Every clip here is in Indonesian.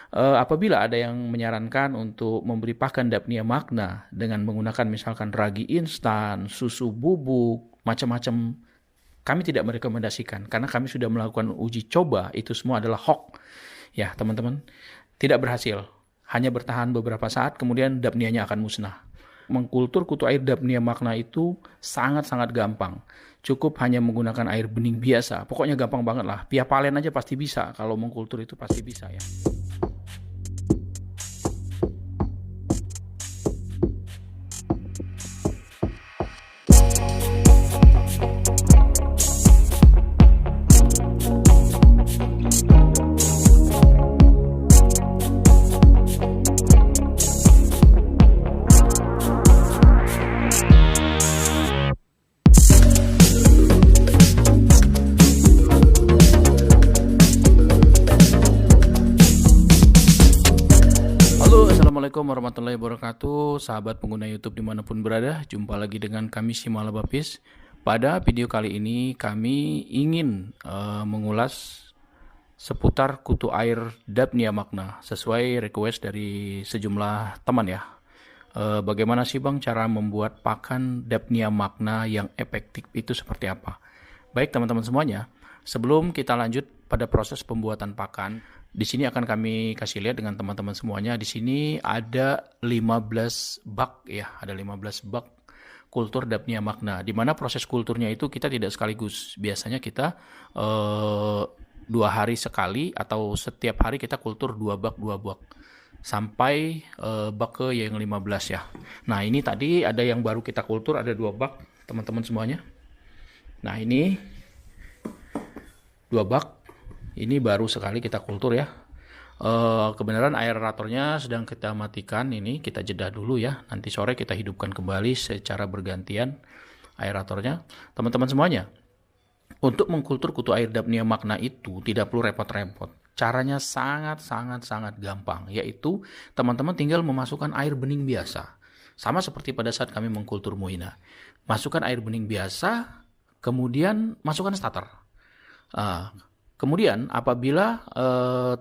Apabila ada yang menyarankan untuk memberi pakan Daphnia magna dengan menggunakan misalkan ragi instan, susu bubuk, macam-macam, kami tidak merekomendasikan karena kami sudah melakukan uji coba, itu semua adalah hoax. Ya, teman-teman, tidak berhasil. Hanya bertahan beberapa saat, kemudian Daphnia-nya akan musnah. Mengkultur kutu air Daphnia magna itu sangat-sangat gampang. Cukup hanya menggunakan air bening biasa. Pokoknya gampang banget lah. Via palen aja pasti bisa. Kalau mengkultur itu pasti bisa ya. Assalamualaikum warahmatullahi wabarakatuh, sahabat pengguna YouTube dimanapun berada. Jumpa lagi dengan kami Shimala Bapis. Pada video kali ini kami ingin mengulas seputar kutu air Daphnia magna sesuai request dari sejumlah teman ya. Bagaimana sih Bang cara membuat pakan Daphnia magna yang efektif itu seperti apa? Baik teman-teman semuanya, sebelum kita lanjut pada proses pembuatan pakan, di sini akan kami kasih lihat dengan teman-teman semuanya. Di sini ada 15 bak ya, ada 15 bak kultur Daphnia magna. Di mana proses kulturnya itu kita tidak sekaligus. Biasanya kita 2 hari sekali atau setiap hari kita kultur 2 bak sampai bak ke yang 15 ya. Nah, ini tadi ada yang baru kita kultur, ada 2 bak teman-teman semuanya. Nah, ini 2 bak. Ini baru sekali kita kultur ya. Kebenaran aeratornya sedang kita matikan, ini kita jeda dulu ya. Nanti sore kita hidupkan kembali secara bergantian aeratornya. Teman-teman semuanya, untuk mengkultur kutu air Daphnia magna itu tidak perlu repot-repot. Caranya sangat gampang, yaitu teman-teman tinggal memasukkan air bening biasa. Sama seperti pada saat kami mengkultur Moina. Masukkan air bening biasa, kemudian masukkan starter. Kemudian apabila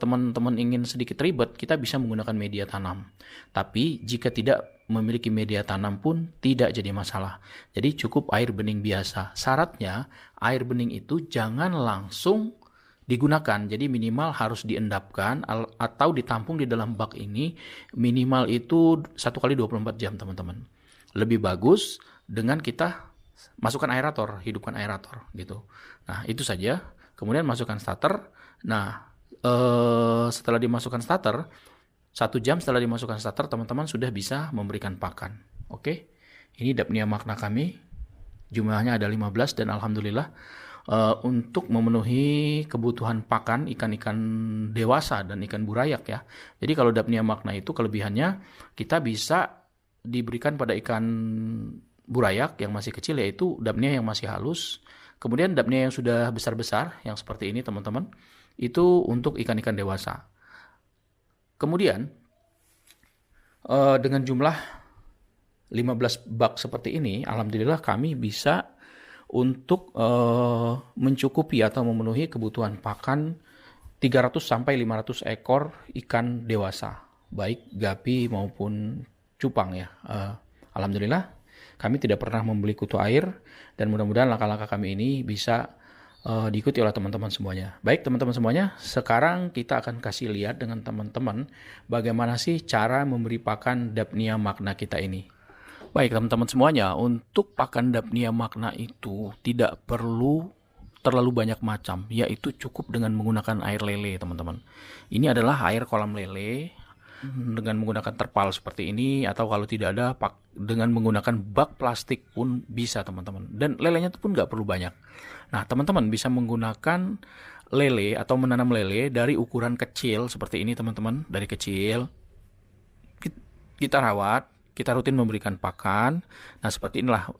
teman-teman ingin sedikit ribet, kita bisa menggunakan media tanam. Tapi jika tidak memiliki media tanam pun tidak jadi masalah. Jadi cukup air bening biasa. Syaratnya air bening itu jangan langsung digunakan. Jadi minimal harus diendapkan atau ditampung di dalam bak ini. Minimal itu 1 kali 24 jam teman-teman. Lebih bagus dengan kita masukkan aerator, hidupkan aerator gitu. Nah itu saja. Kemudian masukkan starter. Nah, setelah dimasukkan starter, 1 jam setelah dimasukkan starter, teman-teman sudah bisa memberikan pakan. Oke, ini Daphnia magna kami. Jumlahnya ada 15 dan alhamdulillah untuk memenuhi kebutuhan pakan ikan-ikan dewasa dan ikan burayak ya. Jadi kalau Daphnia magna itu kelebihannya kita bisa diberikan pada ikan burayak yang masih kecil, yaitu Daphnia yang masih halus. Kemudian Daphnia yang sudah besar-besar, yang seperti ini teman-teman, itu untuk ikan-ikan dewasa. Kemudian, dengan jumlah 15 bak seperti ini, alhamdulillah kami bisa untuk mencukupi atau memenuhi kebutuhan pakan 300-500 ekor ikan dewasa, baik gapi maupun cupang ya. Alhamdulillah, kami tidak pernah membeli kutu air dan mudah-mudahan langkah-langkah kami ini bisa diikuti oleh teman-teman semuanya. Baik teman-teman semuanya, sekarang kita akan kasih lihat dengan teman-teman bagaimana sih cara memberi pakan Daphnia magna kita ini. Baik teman-teman semuanya, untuk pakan Daphnia magna itu tidak perlu terlalu banyak macam, yaitu cukup dengan menggunakan air lele teman-teman. Ini adalah air kolam lele dengan menggunakan terpal seperti ini, atau kalau tidak ada dengan menggunakan bak plastik pun bisa teman-teman, dan lelenya itu pun nggak perlu banyak. Nah teman-teman bisa menggunakan lele atau menanam lele dari ukuran kecil seperti ini teman-teman. Dari kecil kita rawat, kita rutin memberikan pakan. Nah seperti inilah.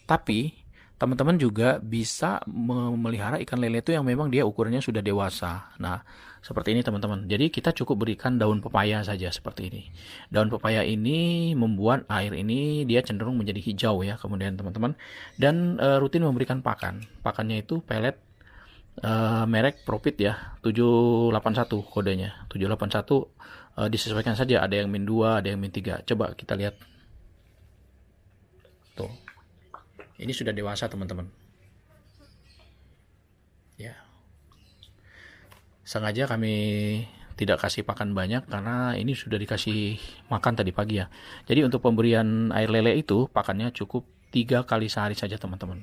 Tapi teman-teman juga bisa memelihara ikan lele itu yang memang dia ukurannya sudah dewasa. Nah, seperti ini teman-teman. Jadi kita cukup berikan daun pepaya saja seperti ini. Daun pepaya ini membuat air ini dia cenderung menjadi hijau ya. Kemudian teman-teman, dan rutin memberikan pakan. Pakannya itu pelet Merek Profit ya, 781 kodenya. 781 disesuaikan saja, ada yang min 2, ada yang min 3. Coba kita lihat. Tuh. Ini sudah dewasa, teman-teman. Ya. Sengaja kami tidak kasih pakan banyak karena ini sudah dikasih makan tadi pagi ya. Jadi untuk pemberian air lele itu pakannya cukup 3 kali sehari saja, teman-teman.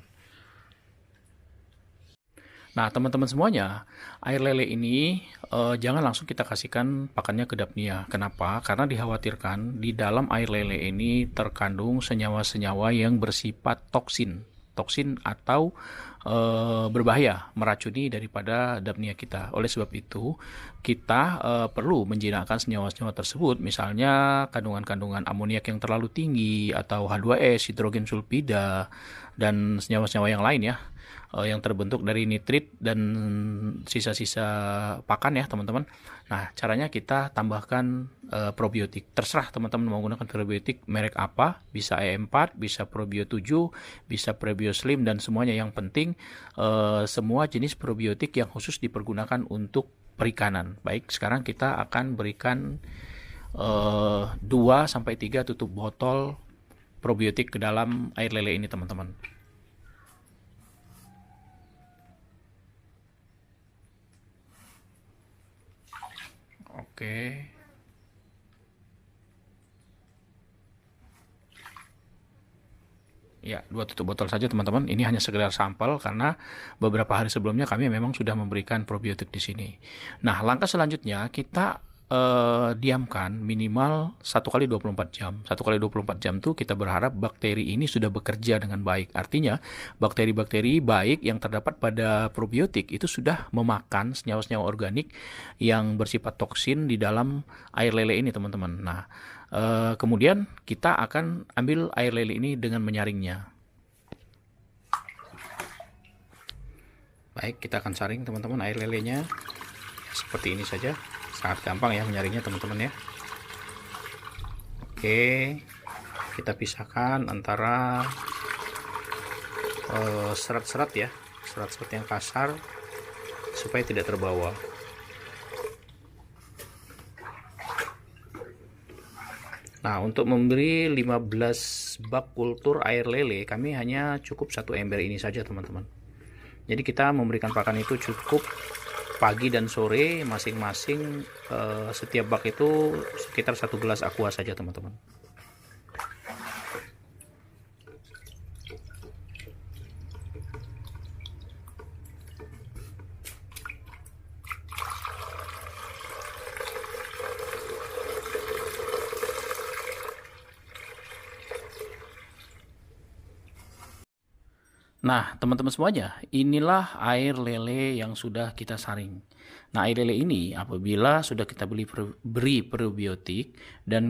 Nah, teman-teman semuanya, air lele ini jangan langsung kita kasihkan pakannya ke Dapnia. Kenapa? Karena dikhawatirkan di dalam air lele ini terkandung senyawa-senyawa yang bersifat toksin atau berbahaya, meracuni daripada Dapnia kita. Oleh sebab itu, kita perlu menjinakkan senyawa-senyawa tersebut, misalnya kandungan-kandungan amoniak yang terlalu tinggi atau H2S, hidrogen sulfida, dan senyawa-senyawa yang lain ya, yang terbentuk dari nitrit dan sisa-sisa pakan ya, teman-teman. Nah, caranya kita tambahkan probiotik. Terserah teman-teman mau menggunakan probiotik merek apa, bisa E4, bisa Probio 7, bisa Probio Slim, dan semuanya. Yang penting semua jenis probiotik yang khusus dipergunakan untuk perikanan. Baik, sekarang kita akan berikan 2-3 tutup botol probiotik ke dalam air lele ini, teman-teman. Oke. Ya, 2 tutup botol saja, teman-teman. Ini hanya sekedar sampel karena beberapa hari sebelumnya kami memang sudah memberikan probiotik di sini. Nah, langkah selanjutnya kita diamkan minimal 1 kali 24 jam. 1 kali 24 jam tuh kita berharap bakteri ini sudah bekerja dengan baik. Artinya, bakteri-bakteri baik yang terdapat pada probiotik itu sudah memakan senyawa-senyawa organik yang bersifat toksin di dalam air lele ini, teman-teman. Nah, kemudian kita akan ambil air lele ini dengan menyaringnya. Baik, kita akan saring, teman-teman, air lelenya seperti ini saja. Sangat gampang ya menyaringnya, teman-teman ya. Oke, kita pisahkan antara serat-serat ya, serat-serat yang kasar supaya tidak terbawa. Nah, untuk memberi 15 bak kultur air lele, kami hanya cukup 1 ember ini saja, teman-teman. Jadi kita memberikan pakan itu cukup pagi dan sore masing-masing. Setiap bak itu sekitar 1 gelas aqua saja, teman-teman. Nah, teman-teman semuanya, inilah air lele yang sudah kita saring. Nah, air lele ini apabila sudah kita beri probiotik, dan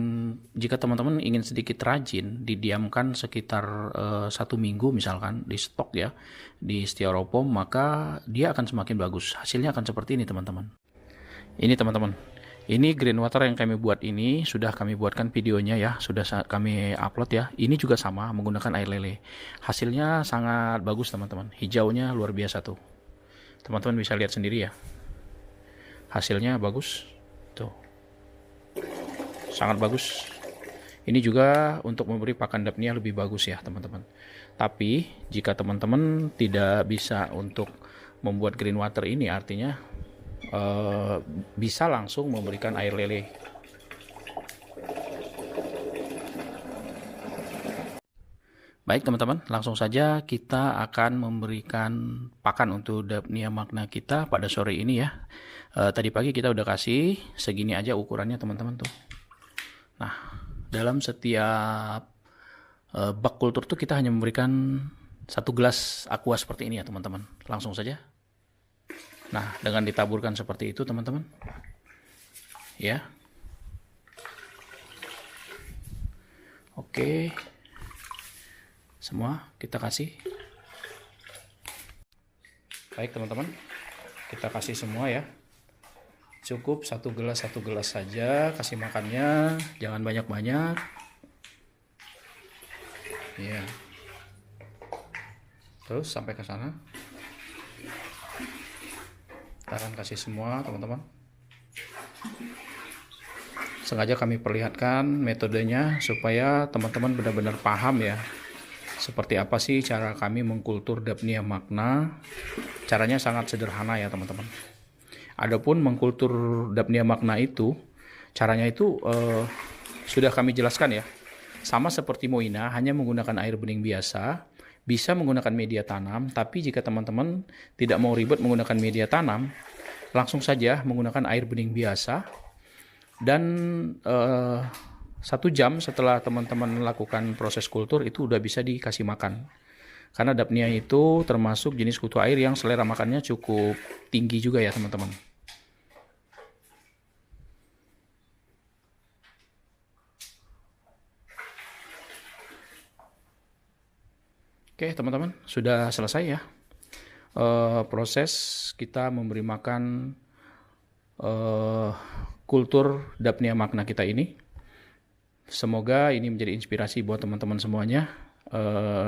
jika teman-teman ingin sedikit rajin, didiamkan sekitar 1 minggu misalkan di stok ya, di styrofoam, maka dia akan semakin bagus. Hasilnya akan seperti ini, teman-teman. Ini, teman-teman. Ini green water yang kami buat ini sudah kami buatkan videonya ya, sudah kami upload ya. Ini juga sama menggunakan air lele. Hasilnya sangat bagus, teman-teman. Hijaunya luar biasa tuh. Teman-teman bisa lihat sendiri ya. Hasilnya bagus. Tuh. Sangat bagus. Ini juga untuk memberi pakan Dapnia lebih bagus ya, teman-teman. Tapi jika teman-teman tidak bisa untuk membuat green water ini, artinya bisa langsung memberikan air lele. Baik, teman-teman, langsung saja kita akan memberikan pakan untuk Dapnia magna kita pada sore ini ya. Tadi pagi kita udah kasih segini aja ukurannya, teman-teman tuh. Nah, dalam setiap bak kultur tuh kita hanya memberikan 1 gelas aqua seperti ini ya, teman-teman. Langsung saja. Nah, dengan ditaburkan seperti itu, teman-teman, ya. Oke, semua kita kasih. Baik, teman-teman, kita kasih semua ya. Cukup 1 gelas saja kasih makannya, jangan banyak-banyak. Ya. Terus sampai ke sana. Tahan kasih semua teman-teman. Sengaja kami perlihatkan metodenya supaya teman-teman benar-benar paham ya. Seperti apa sih cara kami mengkultur Dapnia Magna. Caranya sangat sederhana ya teman-teman. Adapun mengkultur Dapnia Magna itu, caranya itu sudah kami jelaskan ya. Sama seperti Moina, hanya menggunakan air bening biasa. Bisa menggunakan media tanam, tapi jika teman-teman tidak mau ribet menggunakan media tanam, langsung saja menggunakan air bening biasa. Dan 1 jam setelah teman-teman melakukan proses kultur itu udah bisa dikasih makan. Karena Dapnia itu termasuk jenis kutu air yang selera makannya cukup tinggi juga ya teman-teman. Oke teman-teman, sudah selesai ya proses kita memberi makan kultur Dapnia Magna kita ini. Semoga ini menjadi inspirasi buat teman-teman semuanya.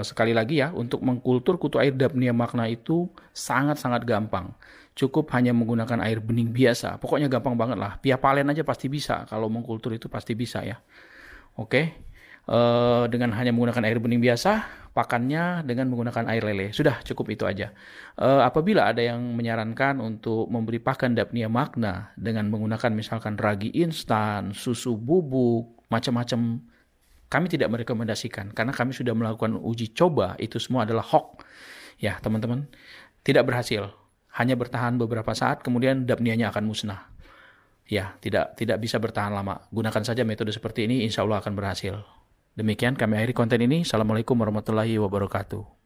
Sekali lagi ya, untuk mengkultur kutu air Dapnia Magna itu sangat-sangat gampang. Cukup hanya menggunakan air bening biasa. Pokoknya gampang banget lah. Pia palen aja pasti bisa. Kalau mengkultur itu pasti bisa ya. Oke. Dengan hanya menggunakan air bening biasa, pakannya dengan menggunakan air lele. Sudah cukup itu aja. Apabila ada yang menyarankan untuk memberi pakan Dapnia Magna dengan menggunakan misalkan ragi instan, susu bubuk, macam-macam, kami tidak merekomendasikan karena kami sudah melakukan uji coba, itu semua adalah hoax. Ya, teman-teman, tidak berhasil. Hanya bertahan beberapa saat, kemudian Dapnianya akan musnah. Ya, tidak bisa bertahan lama. Gunakan saja metode seperti ini, insya Allah akan berhasil. Demikian kami akhiri konten ini. Assalamualaikum warahmatullahi wabarakatuh.